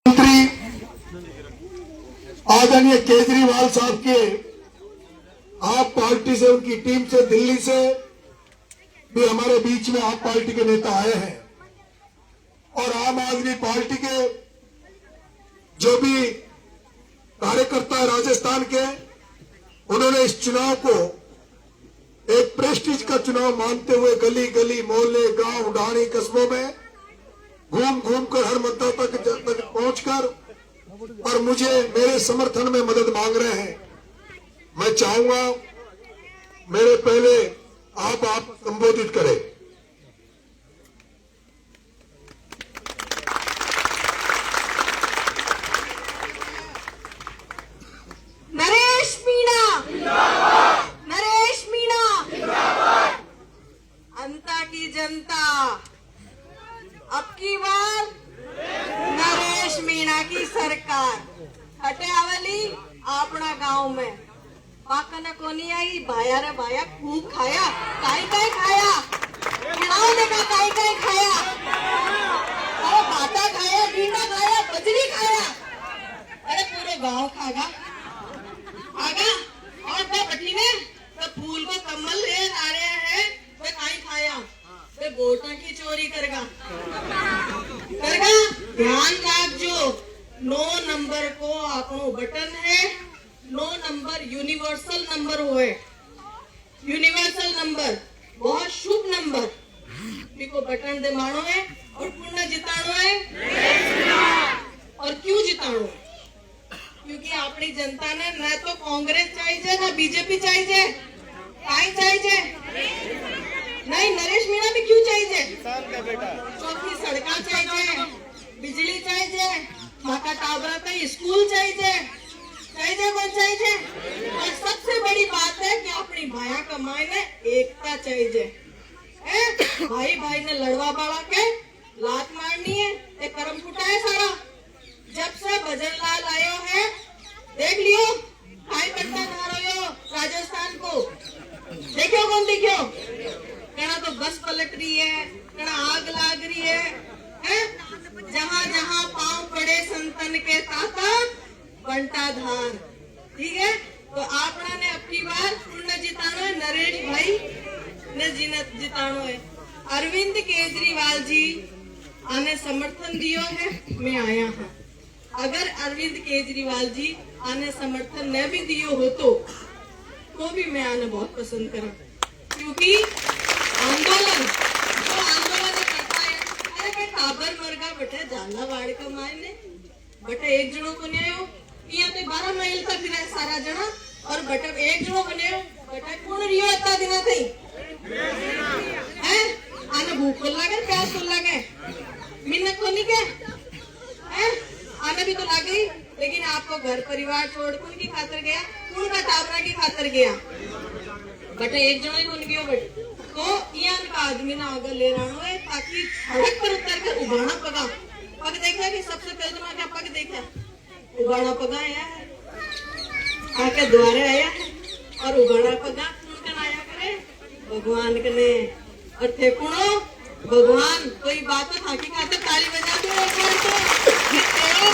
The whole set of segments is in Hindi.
मंत्री आदरणीय केजरीवाल साहब के आप पार्टी से, उनकी टीम से, दिल्ली से भी हमारे बीच में आप पार्टी के नेता आए हैं और आम आदमी पार्टी के जो भी कार्यकर्ता है राजस्थान के, उन्होंने इस चुनाव को एक प्रेस्टीज का चुनाव मानते हुए गली गली, मोहल्ले, गांव, ढाणी, कस्बों में घूम घूम कर हर मतदाता तक पहुंचकर और मुझे मेरे समर्थन में मदद मांग रहे हैं। मैं चाहूंगा मेरे पहले आप संबोधित करें। नरेश मीणा जिंदाबाद, नरेश मीणा जिंदाबाद। अंता की जनता अब की बार नरेश मीणा की सरकार हटेआवली अपना गांव में पाकना कोनी आई। भाया रे भाया खूब खाया, काई काई खाया, गिनाओ देखा काई काई खाया, अरे बाटा खाया, भींडा खाया, बजरी खाया, अरे पूरे गांव खागा आगा। और तो बटी ने तो फूल को कमल ले आ रहे हैं, वे काई खाया, वे वोटों की चोरी करेगा करेगा। ध्यान रखजो, 9 नंबर को अपनो बटन है, 9 नंबर यूनिवर्सल नंबर होए, यूनिवर्सल नंबर बहुत शुभ नंबर को बटन दे मानो है और पुण्य जितानो है। और क्यों जितानो? क्योंकि अपनी जनता ने न तो कांग्रेस चाहिए ना बीजेपी चाहिए, काई चाहिए नहीं, नरेश मीणा भी क्यों चाहिए? चौथी सड़का चाहिए, बिजली चाहिए, माता टाबरा का स्कूल चाहिए, कौन चाहिए? और सबसे बड़ी बात है कि अपनी भाया कमाई ने एकता चाहिए। भाई भाई ने लड़वा बाड़ा के लात मारनी है, ये कर्म फुटा है सारा। जब से भजन लाल आयो है, देख लियो भाई पट्टा धारो राजस्थान को, देखियो कौन देखियो, कहना तो बस पलट रही है, कहना आग लाग रही है? जहाँ जहाँ पांव पड़े संतन के ताता बंटा धार। ठीक है, तो आपना ने अपनी बार पुण्य जितानो है, नरेश भाई ने जितानो है। अरविंद केजरीवाल जी आने समर्थन दियो है, मैं आया हूँ। अगर अरविंद केजरीवाल जी आने समर्थन न भी दियो हो तो भी मैं आने बहुत पसंद करूँ, क्योंकि आंदोलन जो आंदोलन करता है, अरे भाई टाबर मरगा बटे झालावाड़ का मायने बटे एक जनो को नहीं हो, यहाँ पे 12 माइल तक फिर सारा जना और बटे एक जनो बने हो, बटे कौन रियो इतना दिना थी हैं? आने भूख को लगे, प्यास को लगे, मिन्नत को नहीं के हैं? आने भी तो लगे, लेकिन आपको घर परिवार छोड़ कौन की खातर गया, कौन का टाबरा की खातर गया, बटे एक जनो ही कौन गयो बटे। तो यहाँ का आदमी ना आगे ले रहा है ताकि सड़क पर उतर कर उबाना पगा। पग देखा कि सबसे पहले तो मैं क्या पग देखा, उबाना पगा आया है, आके द्वारे आया है और उबाना पगा कौन आया करे, भगवान कने। और थे कुणो भगवान, कोई बात तो थाकी खाते ताली बजा दो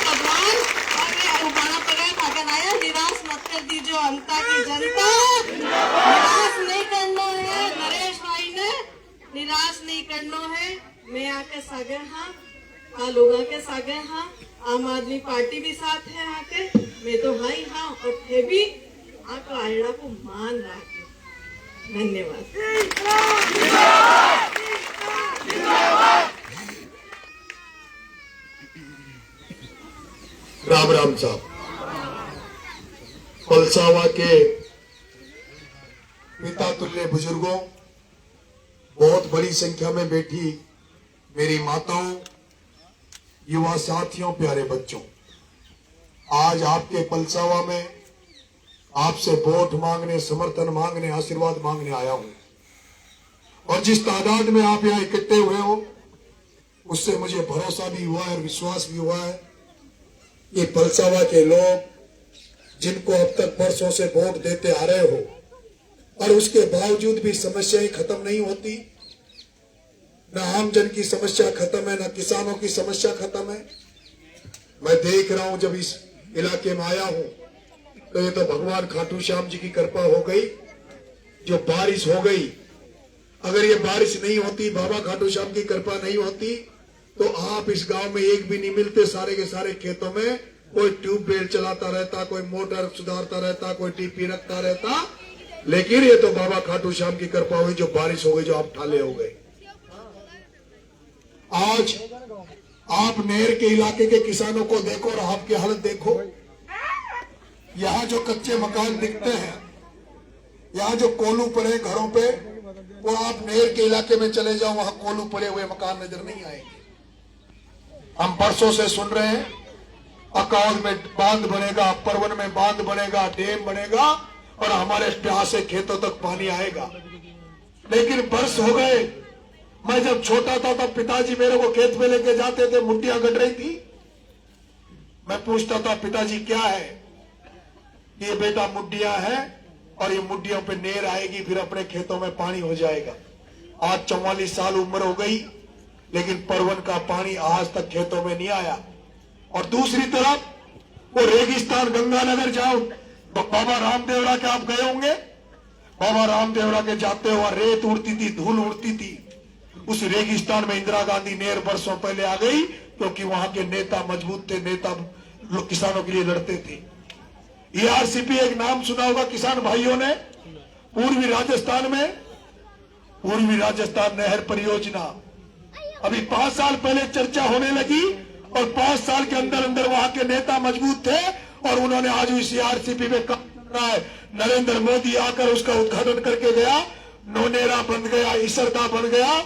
भगवान, और उबाना पगा खाकर आया। निराश मत कर दीजिए अंता की जनता, निराश नहीं करना है, नरेश भाई ने निराश नहीं करना है। मैं आके सागे हाँ, लोग आके सागे हाँ, आम आदमी पार्टी भी साथ है आके, मैं तो हाई हाँ, और थे भी आको आयड़ा को मान रखे। धन्यवाद। राम राम साहब, पलसावा के पिता तुल्य बुजुर्गों, बहुत बड़ी संख्या में बैठी मेरी माताओं, युवा साथियों, प्यारे बच्चों, आज आपके पलसावा में आपसे वोट मांगने, समर्थन मांगने, आशीर्वाद मांगने आया हूं। और जिस तादाद में आप यहाँ इकट्ठे हुए हो, उससे मुझे भरोसा भी हुआ है और विश्वास भी हुआ है कि पलसावा के लोग जिनको अब तक वर्षों से वोट देते आ रहे हो और उसके बावजूद भी समस्याएं खत्म नहीं होती, न आम जन की समस्या खत्म है, न किसानों की समस्या खत्म है, मैं देख रहा हूं जब इस इलाके में आया हूं तो ये तो भगवान खाटू श्याम जी की कृपा हो गई, जो बारिश हो गई। अगर ये बारिश नहीं होती, बाबा खाटू श्याम की कृपा नहीं होती, तो आप इस गांव में एक भी नहीं मिलते। सारे के सारे खेतों में कोई ट्यूबवेल चलाता रहता, कोई मोटर सुधारता रहता, कोई टीपी रखता रहता। लेकिन ये तो बाबा खाटू श्याम की कृपा हुई, जो बारिश हो गई, जो आप ठाले हो गए। आज आप नहर के इलाके के किसानों को देखो और आपकी हालत देखो। यहाँ जो कच्चे मकान दिखते हैं, यहाँ जो कोलू पड़े घरों पे, वो आप नहर के इलाके में चले जाओ, वहां कोलू पड़े हुए मकान नजर नहीं आएंगे। हम बरसों से सुन रहे हैं अकाउंट में बांध बनेगा, परवन में बांध बनेगा, डैम बनेगा और हमारे प्यासे खेतों तक पानी आएगा। लेकिन बरस हो गए। मैं जब छोटा था तब पिताजी मेरे को खेत में लेके जाते थे, मुड्डियां गड़ रही थी। मैं पूछता था पिताजी क्या है? ये बेटा मुड्डियां है और ये मुड्डियों पे नहर आएगी, फिर अपने खेतों में पानी हो जाएगा। आज 44 साल उम्र हो गई, लेकिन परवन का पानी आज तक खेतों में नहीं आया। और दूसरी तरफ वो रेगिस्तान गंगानगर जाओ, बाबा रामदेवरा के आप गए होंगे। बाबा रामदेवरा के जाते हुआ रेत उड़ती थी, धूल उड़ती थी। उस रेगिस्तान में इंदिरा गांधी नहर बरसों पहले आ गई, क्योंकि वहां के नेता मजबूत थे, नेता लोग किसानों के लिए लड़ते थे। ERCP एक नाम सुना होगा किसान भाइयों ने। पूर्वी राजस्थान नहर परियोजना अभी 5 साल पहले चर्चा होने लगी और 5 साल के अंदर अंदर वहां के नेता मजबूत थे और उन्होंने आज इस ERCP में काम कर रहा है। नरेंद्र मोदी आकर उसका उद्घाटन करके गया। नोनेरा बन गया, इसरदा बन गया,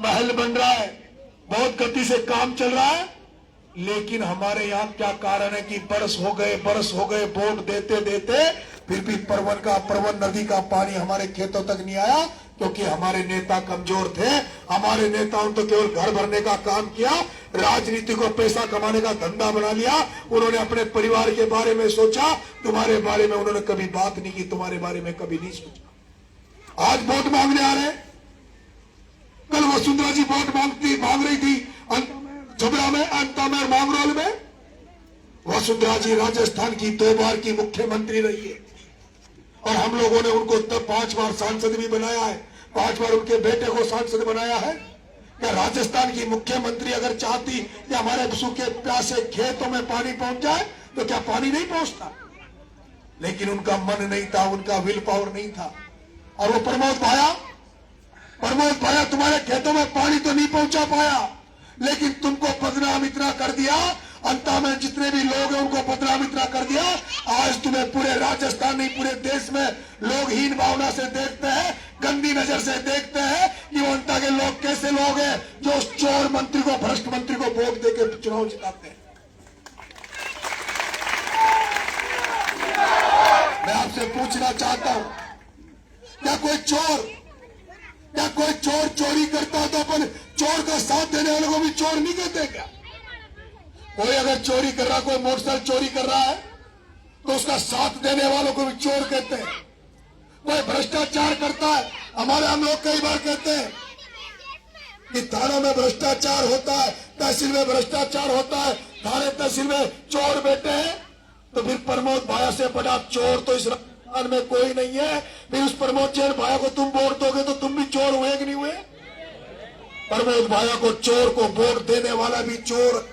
महल बन रहा है, बहुत गति से काम चल रहा है। लेकिन हमारे यहाँ क्या कारण है कि बरस हो गए वोट देते देते फिर भी परवन नदी का पानी हमारे खेतों तक नहीं आया, क्योंकि हमारे नेता कमजोर थे। हमारे नेताओं तो केवल घर भरने का काम किया, राजनीति को पैसा कमाने का धंधा बना लिया। उन्होंने अपने परिवार के बारे में सोचा, तुम्हारे बारे में उन्होंने कभी बात नहीं की, तुम्हारे बारे में कभी नहीं सोचा। आज वोट मांगने आ रहे। कल वसुंधरा जी वोट मांग रही थी छबरा में, अंता में, मांगरोल में। वसुंधरा जी राजस्थान की 2 बार की मुख्यमंत्री रही है और हम लोगों ने उनको तब 5 बार सांसद भी बनाया है, 5 बार उनके बेटे को सांसद बनाया है। क्या राजस्थान की मुख्यमंत्री अगर चाहती कि हमारे सूखे प्यासे खेतों में पानी पहुंच जाए तो क्या पानी नहीं पहुंचता? लेकिन उनका मन नहीं था, उनका विल पावर नहीं था। और वो प्रमोद भाया तुम्हारे खेतों में पानी तो नहीं पहुंचा पाया, लेकिन तुमको बदनाम इतना कर दिया, अंत में जितने भी लोग हैं उनको बदनाम इतना कर दिया। आज तुम्हें पूरे राजस्थान नहीं पूरे देश में लोग हीन भावना से देखते हैं, गंदी नजर से देखते हैं कि वो अंता के लोग कैसे लोग हैं जो उस चोर मंत्री को, भ्रष्ट मंत्री को वोट देकर चुनाव जिताते हैं। मैं आपसे पूछना चाहता हूं, क्या कोई चोर चोरी करता तो अपन चोर का साथ देने वालों को भी चोर नहीं कहते क्या? कोई अगर चोरी कर रहा, कोई मोटरसाइकिल चोरी कर रहा है तो उसका साथ देने वालों को भी चोर कहते हैं। कोई भ्रष्टाचार करता है, हम लोग कई बार कहते हैं कि थानों में भ्रष्टाचार होता है, तहसील में भ्रष्टाचार होता है, थाने तहसील में चोर बैठे हैं, तो फिर प्रमोद भाया से बड़ा चोर तो इस राजस्थान में कोई नहीं है। फिर उस प्रमोद चैन भाया को तुम वोट दोगे तो तुम भी चोर हुए कि नहीं हुए? प्रमोद भाया को, चोर को वोट देने वाला भी चोर।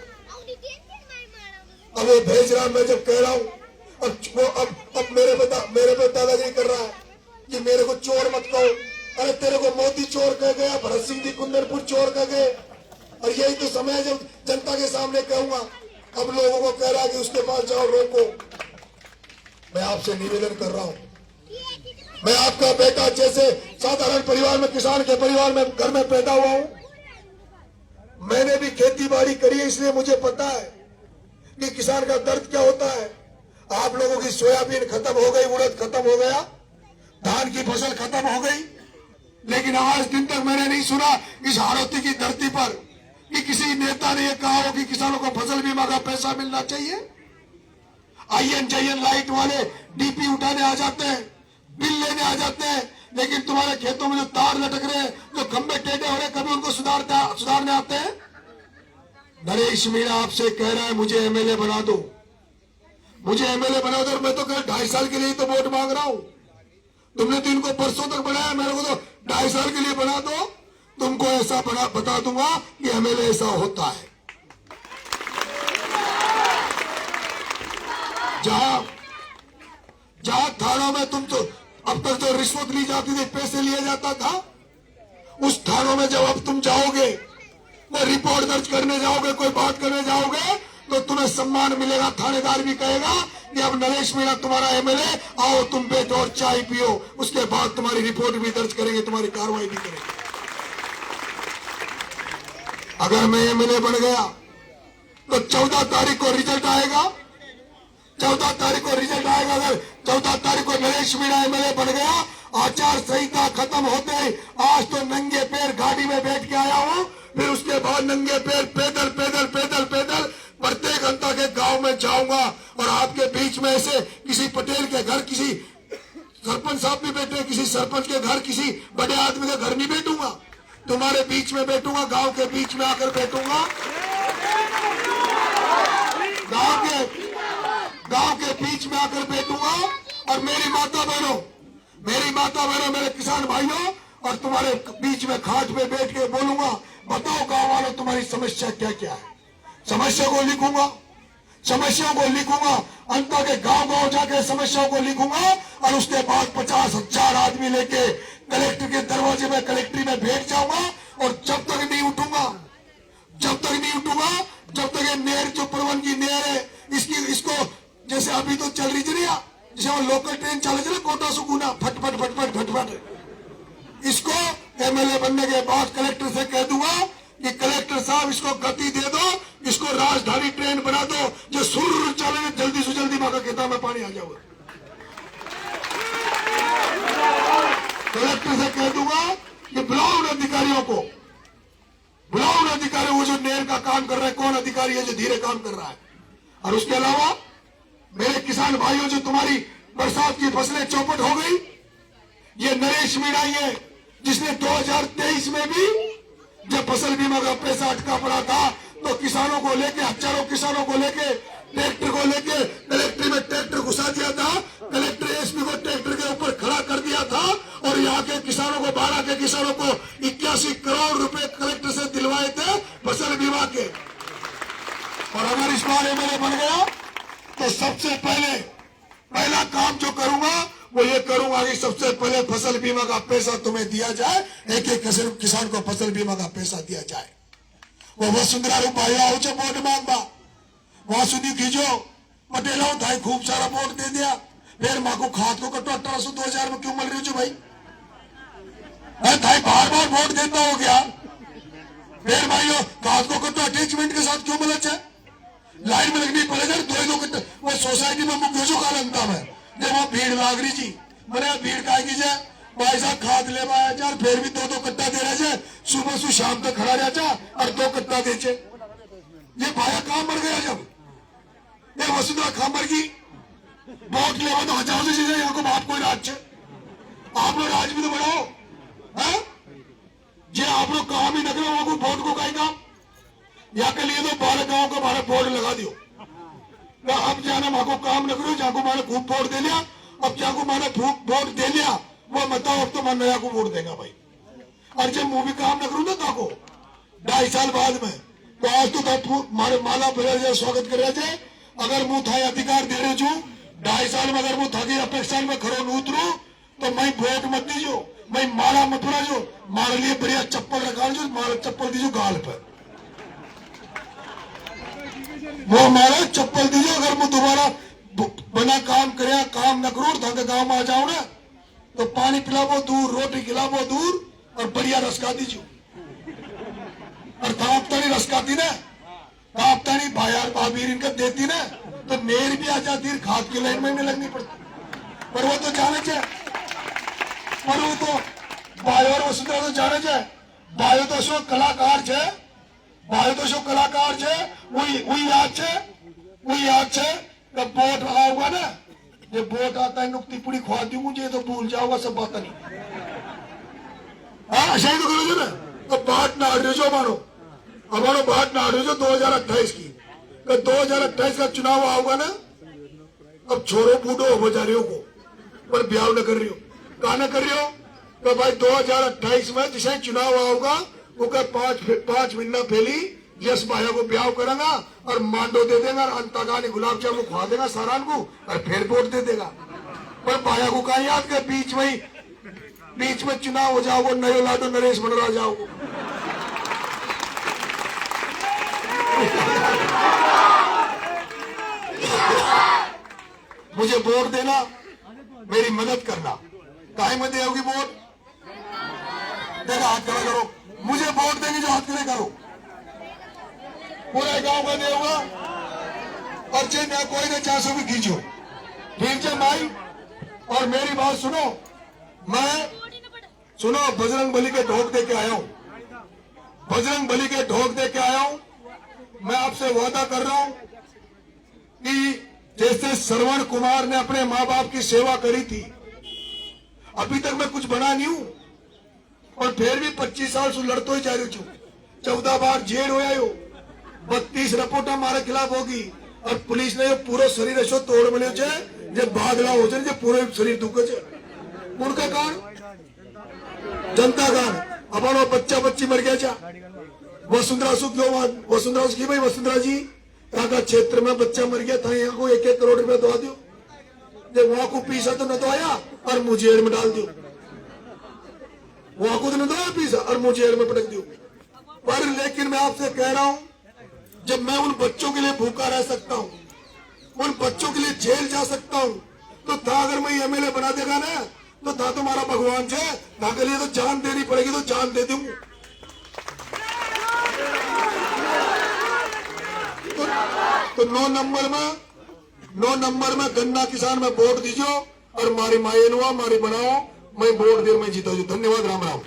अब वो भेज रहा, मैं जब कह रहा हूं अब मेरे पे दादागिरी कर रहा है कि मेरे को चोर मत कहो। अरे तेरे को मोदी चोर कह गया, भरत सिंह जी कुंदनपुर चोर कह गए, और यही तो समय है जब जनता के सामने कहूंगा। अब लोगों को कह रहा है कि उसके पास जाओ, रोको। मैं आपसे निवेदन कर रहा हूं, मैं आपका बेटा जैसे साधारण परिवार में, किसान के परिवार में, घर में पैदा हुआ हूं। मैंने भी खेती बाड़ी करी है, इसलिए मुझे पता है कि किसान का दर्द क्या होता है। आप लोगों की सोयाबीन खत्म हो गई, उड़द खत्म हो गया, धान की फसल खत्म हो गई, लेकिन आज दिन तक मैंने नहीं सुना इस हाड़ौती की धरती पर कि किसी नेता ने यह कहा हो कि किसानों को फसल बीमा का पैसा मिलना चाहिए। INJN लाइट वाले DP उठाने आ जाते हैं, बिल लेने आ जाते हैं, लेकिन तुम्हारे खेतों में जो तार लटक रहे हैं, जो खंभे टेढ़े हो रहे हैं, कभी उनको सुधारने आते हैं? नरेश मीणा आपसे कह रहा है मुझे एमएलए बना दो, मुझे एमएलए बना दो। मैं तो कल 2.5 साल के लिए तो वोट मांग रहा हूं। तुमने तो इनको परसों तक बनाया, मेरे को तो 2.5 साल के लिए बना दो। तुमको ऐसा बता दूंगा कि एमएलए ऐसा होता है। जहां थानों में तुम तो अब तक जो रिश्वत ली जाती थी, पैसे लिए जाता था, उस थानों में जब अब तुम जाओगे, कोई रिपोर्ट दर्ज करने जाओगे, कोई बात करने जाओगे, तो तुम्हें सम्मान मिलेगा। थानेदार भी कहेगा कि अब नरेश मीणा तुम्हारा एमएलए, आओ तुम बैठो और चाय पियो। उसके बाद तुम्हारी रिपोर्ट भी दर्ज करेंगे, तुम्हारी कार्रवाई भी करेंगे। अगर मैं एमएलए बन गया तो 14 तारीख को रिजल्ट आएगा। 14 तारीख को रिजल्ट आएगा। अगर 14 तारीख को नरेश मीणा एमएलए बन गया, आचार संहिता खत्म होते ही, आज तो नंगे पैर गाड़ी में बैठ के आया हूं, फिर उसके बाद नंगे पैर पैदल पैदल पैदल पैदल प्रत्येक घंटा के गांव में जाऊंगा। और आपके बीच में ऐसे किसी पटेल के घर, किसी सरपंच साहब भी बैठे, किसी सरपंच के घर, किसी बड़े आदमी के घर नहीं बैठूंगा, तुम्हारे बीच में बैठूंगा, गांव के बीच में आकर बैठूंगा। गांव के बीच में आकर बैठूंगा और मेरी माता बहनों, मेरे किसान भाइयों, और तुम्हारे बीच में खाट पे बैठ के बोलूंगा, बताओ गांव वालों तुम्हारी समस्या क्या क्या है। समस्या को लिखूंगा, समस्याओं को लिखूंगा, अंतों के गांव गांव जाके समस्याओं को लिखूंगा। और उसके बाद 50,000 आदमी लेके कलेक्टर के दरवाजे में, कलेक्ट्री में बैठ जाऊंगा। और जब तक नहीं उठूंगा, जब तक ये नहर जो परवन की नहर है, इसको जैसे अभी तो चल रही थी ना, जैसे वो लोकल ट्रेन चले थे कोटा सुकूना, फटफट फटफट फटफट, इसको एमएलए बनने के बाद कलेक्टर से कह दूंगा कि कलेक्टर साहब इसको गति दे दो, इसको राजधानी ट्रेन बना दो, जो सुर चले, जल्दी से जल्दी माँ का खेता में पानी आ जाओगे। कलेक्टर से कह दूंगा कि बुलाओ उन अधिकारियों को, बुलाओ उन अधिकारियों को जो नहर का काम कर रहे हैं। कौन अधिकारी है जो धीरे काम कर रहा है? और उसके अलावा मेरे किसान भाइयों, जो तुम्हारी बरसात की फसलें चौपट हो गई, ये नरेश मीणा ही है जिसने 2023 में भी जब फसल बीमा का पैसा अटका पड़ा था, तो किसानों को लेके, हजारों किसानों को लेके, ट्रैक्टर को लेके कलेक्ट्री में ट्रैक्टर घुसा दिया था, कलेक्टर एसपी को ट्रैक्टर के ऊपर खड़ा कर दिया था। और यहाँ के किसानों को, 12 के किसानों को 81 करोड़ रुपए कलेक्टर से दिलवाए थे फसल बीमा के। और अगर इस बार एमएलए बन गया तो सबसे पहला काम जो करूंगा वो ये करूंगा कि सबसे पहले फसल बीमा का पैसा तुम्हें दिया जाए, एक एक किसान को फसल बीमा का पैसा दिया जाए। वो वसुंधरा भाई आओ छे वोट मांगवा, वहां सुधी खींचो पटेल थाई खूब सारा वोट दे दिया, फिर माँ को खाद को कटो 1800 2000 में क्यों मिल रही हो भाई? थाई बार बार वोट देता हो गया, फिर भाइयों खाद को कटो अटैचमेंट के साथ क्यों मिले? लाइन में लगनी पड़ेगा। दो वो सोसाइटी में मुख्य जो काल अंता है, जब वो भीड़ लाग रही थी, मैंने भीड़ का भाई साहब खाद ले आया जा, फिर भी 2-2 कट्टा दे रहे थे, सुबह से शाम तक खड़ा रहा जा और 2 कट्टा दे। ये भाया काम मर गया। जब ये वसुंधरा खामर की वोट ले तो हजारों से यहाँ को बात कोई राज है, आप लोग राज भी तो बढ़ाओ है जे आप लोग काम ही न करो, वहां को वोट को कहीं काम या के लिए तो 12 गांव को हमारे बोर्ड लगा दियो। अब जाना माँ को काम न करो, जहाँ को मैंने खूब वोट दे लिया, अब जहाँ को मैंने वोट दे लिया वो बताओ, अब तो मैं नया को वोट देगा भाई। और जब मुंह भी काम न करूँ ना ताको 2.5 साल बाद में, तो आज तो मारे माला फिर स्वागत कर रहे थे। अगर मुंह था अधिकार दे रहे छू 2.5 साल में, अगर मुंह था की अपेक्षा में खरो न उतरू तो मैं वोट मत दीजो, मैं माला मत जो मारे लिए बढ़िया चप्पल रखा जो, मारा चप्पल दीजो गाल पर, वो मारे चप्पल दीजिए। अगर मैं दोबारा बना काम करे, काम न करूँ तो गांव में आ जाऊं ना, तो पानी पिलावो दूर, रोटी खिलावो दूर और बढ़िया रसका दीजिए। और तापतानी रसकाती ना, तापतानी भायार भाभीर इनका देती ना, तो नेर भी आ जाती, खाद की लाइन में नहीं लगनी पड़ती। पर वो तो जाने चाहिए, पर वो तो भाई और वसुंधरा तो जाने चाहिए। भाई तो शो कलाकार है, भाई तो शो कलाकार है, वही याद है जब वोट आऊंगा ना, जब वोट आता है नुकती पूरी खुआ दी मुझे, तो भूल जाओगा सब बात नहीं। हाँ ऐसा ही तो करोगे ना, तो बात ना हटो जो मानो। हमारो बात ना जो 2028 की 2028 का चुनाव आओगा ना, अब छोरो बूढ़ो हो बेचारियों को, पर ब्याह न कर रही हो, कहा न कर रही हो तो भाई 2028 में जिसे चुनाव आओगा वो क्या 5 महीना पहली यश भाया को ब्याह करेगा और मांडो दे देगा, अंतागानी गुलाब जामुन खुआ देगा सारान को और फिर वोट दे देगा। पर भाया को कहा याद के बीच में चुनाव हो जाओगे, नयो लाडो नरेश बनरा जाओगे। मुझे वोट देना, मेरी मदद करना, काहे में देगी वोट? देखा हाथ खड़ा करो, मुझे वोट देंगे जो हाथ खड़े करो, पूरे गांव का देगा और चाहे कोई ने 400 भी खींचो, ठीक है भाई। और मेरी बात सुनो, सुनो बजरंग बली के ढोक दे के आया हूं, बजरंग बली के ढोक दे के आया हूं। मैं आपसे वादा कर रहा हूं कि जैसे श्रवण कुमार ने अपने माँ बाप की सेवा करी थी, अभी तक मैं कुछ बना नहीं हूं और फिर भी 25 साल से लड़तो ही जा रही हूं। 14 बार जेल हो आयो, 32 रिपोर्ट हमारे खिलाफ होगी और पुलिस ने पूरा शरीर ऐसो तोड़ मिले जब भागला हो जाए, पूरे शरीर दुखे उनका कारण जनता कारण। अब बच्चा बच्ची मर गया चा वसुंधरा सुख वसुंधरा की भाई वसुंधरा जी का क्षेत्र में बच्चा मर गया था, यहाँ को 1-1 करोड़ रुपया दवा दो, जब वहां को पीसा तो न दवाया और मुझे जेल में डाल दियो, वहां को तो न दवाया पीसा और मुझे जेल में पटक दियो। पर लेकिन मैं आपसे कह रहा हूं, जब मैं उन बच्चों के लिए भूखा रह सकता हूं, उन बच्चों के लिए जेल जा सकता हूं, तो था अगर मैं एमएलए बना देगा ना तो था तुम्हारा भगवान से, था के लिए तो जान देनी पड़ेगी तो जान दे दूंगा। तो 9 नंबर में गन्ना किसान में वोट दीजियो और मारी माए नुआ मारी बनाओ, मैं वोट दे मैं जीता। धन्यवाद, राम राम।